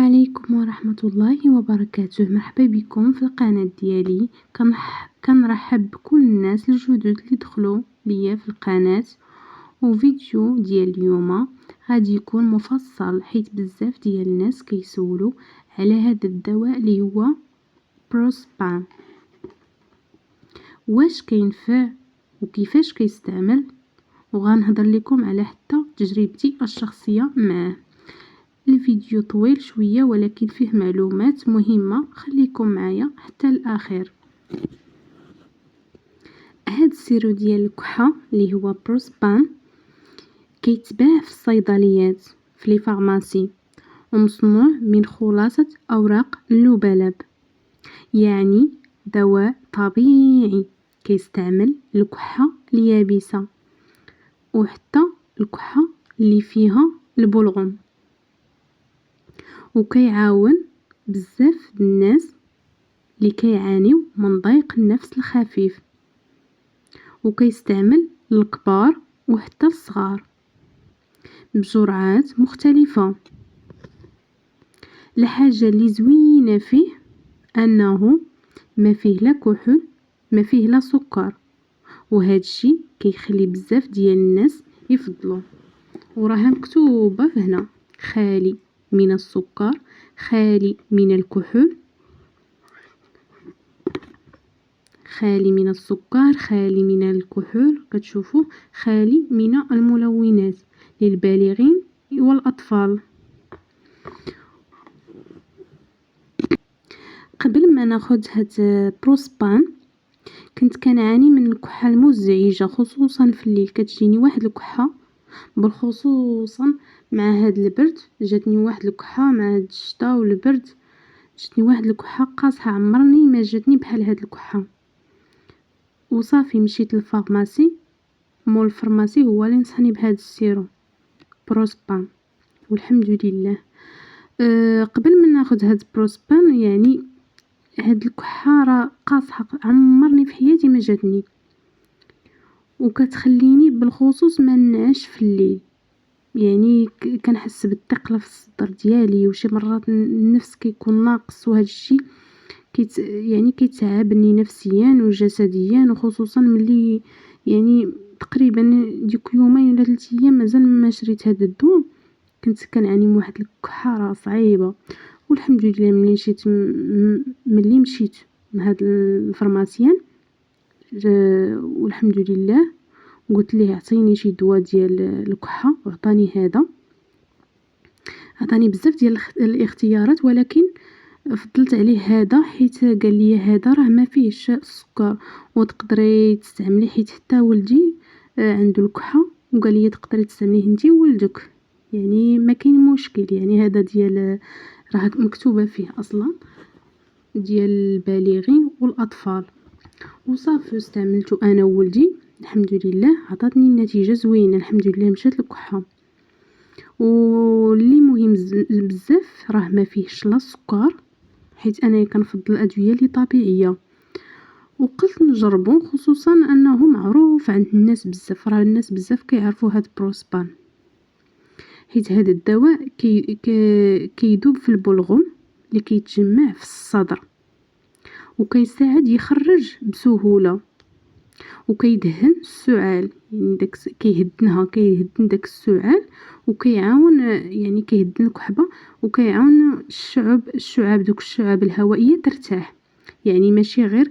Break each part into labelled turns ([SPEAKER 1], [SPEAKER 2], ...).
[SPEAKER 1] عليكم ورحمة الله وبركاته. مرحبا بكم في القناة ديالي. كنرحب بكل الناس الجدد اللي دخلوا ليا في القناة. وفيديو ديال اليوم غادي يكون مفصل حيت بزاف ديال الناس كيسولوا على هذا الدواء اللي هو بروسبان، واش كينفع وكيفاش كيستعمل، وغنهضر لكم على حتى تجربتي الشخصية معاه. الفيديو طويل شوية ولكن فيه معلومات مهمة، خليكم معايا حتى الأخير. هاد السيرو ديال الكحة اللي هو بروسبان كيتباع في الصيدليات في لي فارماسي، ومصنوع من خلاصة أوراق اللبلب، يعني دواء طبيعي كيستعمل الكحة اليابسة وحتى الكحة اللي فيها البلغم، وكيعاون بزاف الناس اللي كيعانيو من ضيق النفس الخفيف، وكيستعمل الكبار وحتى الصغار بجرعات مختلفة. الحاجة اللي زوينة فيه انه ما فيه لا كحول ما فيه لا سكر، وهذا الشيء كيخلي بزاف ديال الناس يفضلوه. وراها مكتوبة هنا: خالي من السكر، خالي من الكحول، خالي من السكر، خالي من الكحول، كتشوفوا خالي من الملونات للبالغين والأطفال. قبل ما ناخذ هاد بروسبان كنت كنعاني من الكحة المزعجة، خصوصا في الليل كتجيني واحد الكحة، بالخصوصا مع هاد البرد. جاتني واحد الكحة مع هاد الشتاء والبرد، جاتني واحد الكحة قاصحة، عمرني ما جاتني بحال هاد الكحة. وصافي مشيت للفارماسي، مول الفارماسي هو اللي نصحني بهذا السيرو بروسبان، والحمد لله. قبل ما ناخذ هاد بروسبان يعني هاد الكحة راه قاصحة، عمرني في حياتي ما جاتني، وكتخليني بالخصوص ما نعش في الليل، يعني كنحس بالثقل في الصدر ديالي، وشي مرات النفس كيكون ناقص، وهذا الشيء يعني كيتعبني نفسيا وجسديا، وخصوصا ملي يعني تقريبا ديك يومين ولا 3 ايام مازال ما شريت هذا الدواء، كنت كنعاني من واحد الكحة راه صعيبة. والحمد لله ملي مشيت لهاد الفارماسيان والحمد لله قلت ليه اعطيني شي دواء ديال الكحة، وعطاني هذا. عطاني بزاف ديال الاختيارات، ولكن فضلت عليه هذا حيت قال لي هذا راه ما فيهش السكر وتقدري تستعمليه، حيت حتى ولدي عنده الكحة وقال لي تقدري تستعمليه انت وولدك، يعني ما كاين مشكل. يعني هذا ديال راه مكتوبه فيه اصلا ديال البالغين والاطفال. وصافي استعملته انا وولدي، الحمد لله عطاتني النتيجه زوينه، الحمد لله مشات الكحه. واللي مهم بزاف راه ما فيهش لا السكر، حيت انا كنفضل الادويه اللي طبيعيه، وقلت نجربو، خصوصا انه معروف عند الناس بزاف، راه الناس بزاف كيعرفوا هاد بروسبان، حيت هذا الدواء كيدوب في البلغم اللي كيتجمع في الصدر، وكيساعد يخرج بسهوله، وكيدهن السعال، يعني كيهدن داك السعال، وكيعاون يعني كيهدن الكحبه، وكيعاون الشعاب دوك الشعاب الهوائيه ترتاح. يعني ماشي غير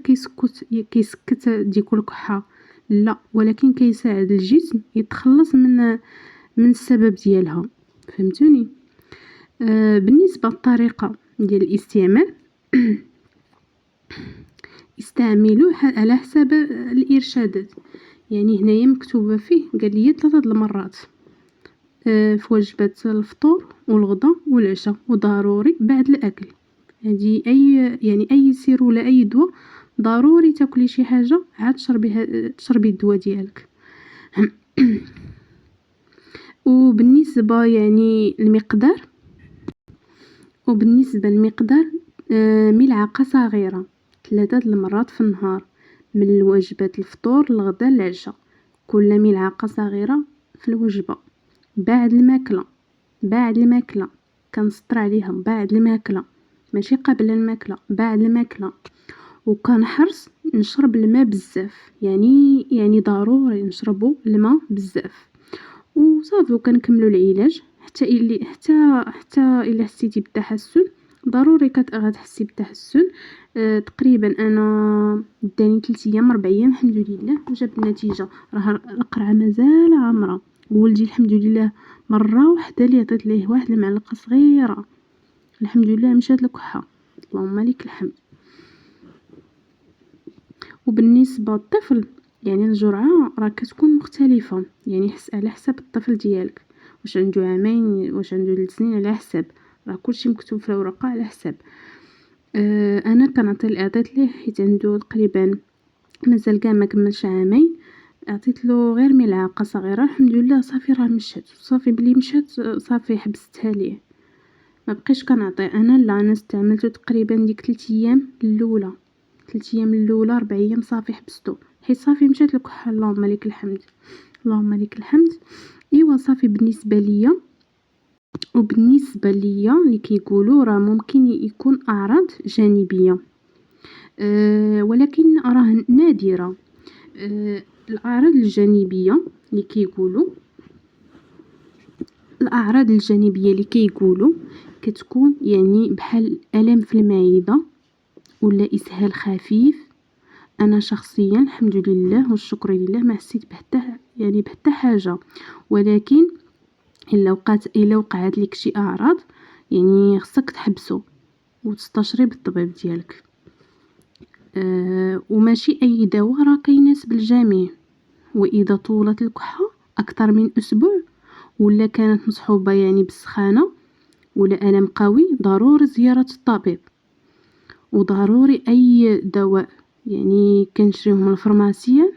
[SPEAKER 1] كيسكت ديك الكحه، لا، ولكن كيساعد الجسم يتخلص من السبب ديالها، فهمتوني؟ بالنسبه للطريقه ديال الاستعمال استعملوه على حسب الارشادات. يعني هنايا مكتوبه فيه قال لي 3 المرات في وجبه الفطور والغداء والعشاء، وضروري بعد الاكل. هذه اي سير ولا اي دواء ضروري تاكلي شي حاجه عاد تشربي الدواء ديالك. وبالنسبه يعني المقدار ملعقه صغيره 3 المرات في النهار، من وجبة الفطور الغداء العشاء، كل ملعقة صغيرة في الوجبة. بعد الماكلة كنسطر عليها بعد الماكله، ماشي قبل الماكله، بعد الماكله. وكنحرص نشرب الماء بزاف، يعني ضروري نشربوا الماء بزاف وصافي. وكنكملوا العلاج حتى الا حسيتي بالتحسن. ضروري غتحسي بالتحسن. تقريبا انا داني 3 ايام 4 ايام الحمد لله وجاب النتيجه. راه القرعه مازال عامره. ولدي الحمد لله مره واحده اللي عطيت ليه واحد المعلقه صغيره الحمد لله مشات الكحه. اللهم لك الحمد. وبالنسبه للطفل يعني الجرعه راه كتكون مختلفه، يعني على حسب الطفل ديالك، واش عنده عامين واش عنده 3 سنين، على حسب. راه كلشي مكتوب في الورقه على حسب. انا عطيت ليه حيت عنده تقريبا مازال كاع ما كملش عامين. عطيت له غير ملعقه صغيره الحمد لله صافي راه مشات. صافي بلي مشات صافي حبستها ليه، ما بقيتش كنعطي. انا استعملته تقريبا ديك 3 ايام الاولى 3 ايام الاولى 4 ايام صافي حبستو حيت صافي مشات الكحه. اللهم لك الحمد، اللهم لك الحمد. ايوا صافي بالنسبه ليا. وبالنسبه ليا اللي كيقولوا راه ممكن يكون اعراض جانبيه، ولكن راه نادره. الاعراض الجانبيه اللي كيقولوا كتكون يعني بحال الم في المعده ولا اسهال خفيف. انا شخصيا الحمد لله والشكر لله ما حسيت بحتى حاجه. ولكن الا وقعت لك شي اعراض يعني خصك تحبسو وتستشري بالطبيب ديالك. وماشي اي دواء راه كيناسب الجميع. واذا طولت الكحه اكثر من اسبوع ولا كانت مصحوبه يعني بالسخانه ولا الم قوي، ضروري زياره الطبيب. وضروري اي دواء يعني كنشريوه من الفرماسية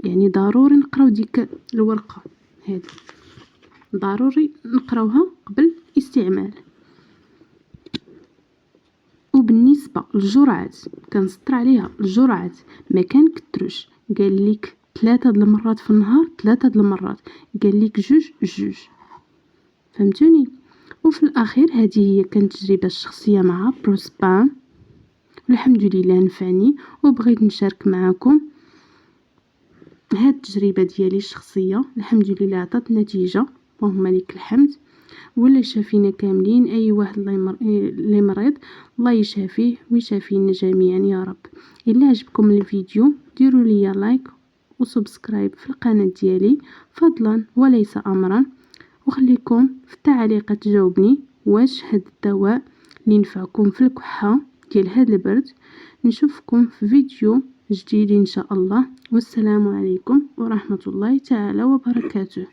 [SPEAKER 1] يعني ضروري نقراو ديك الورقه هذه، ضروري نقراوها قبل الاستعمال. وبالنسبه للجرعات كنسطر عليها الجرعات ما كنكثروش. قال لك 3 د المرات في النهار، 3 د المرات، قال لك 2 فهمتوني. وفي الاخير هذه هي كانت تجربه الشخصيه مع بروسبان والحمد لله نفعني. وبغيت نشارك معكم هاد التجربه ديالي الشخصيه الحمد لله عطات نتيجه اللهم لك الحمد. ولا شافينا كاملين اي واحد اللي مريض الله يشافيه ويشافينا جميعا يا رب. الا عجبكم الفيديو ديروا لي لايك وسبسكرايب في القناه ديالي فضلا وليس امرا. وخليكم في التعليقات تجاوبني واش هاد الدواء اللي ينفعكم في الكحه ديال هاد البرد. نشوفكم في فيديو جديد ان شاء الله. والسلام عليكم ورحمه الله تعالى وبركاته.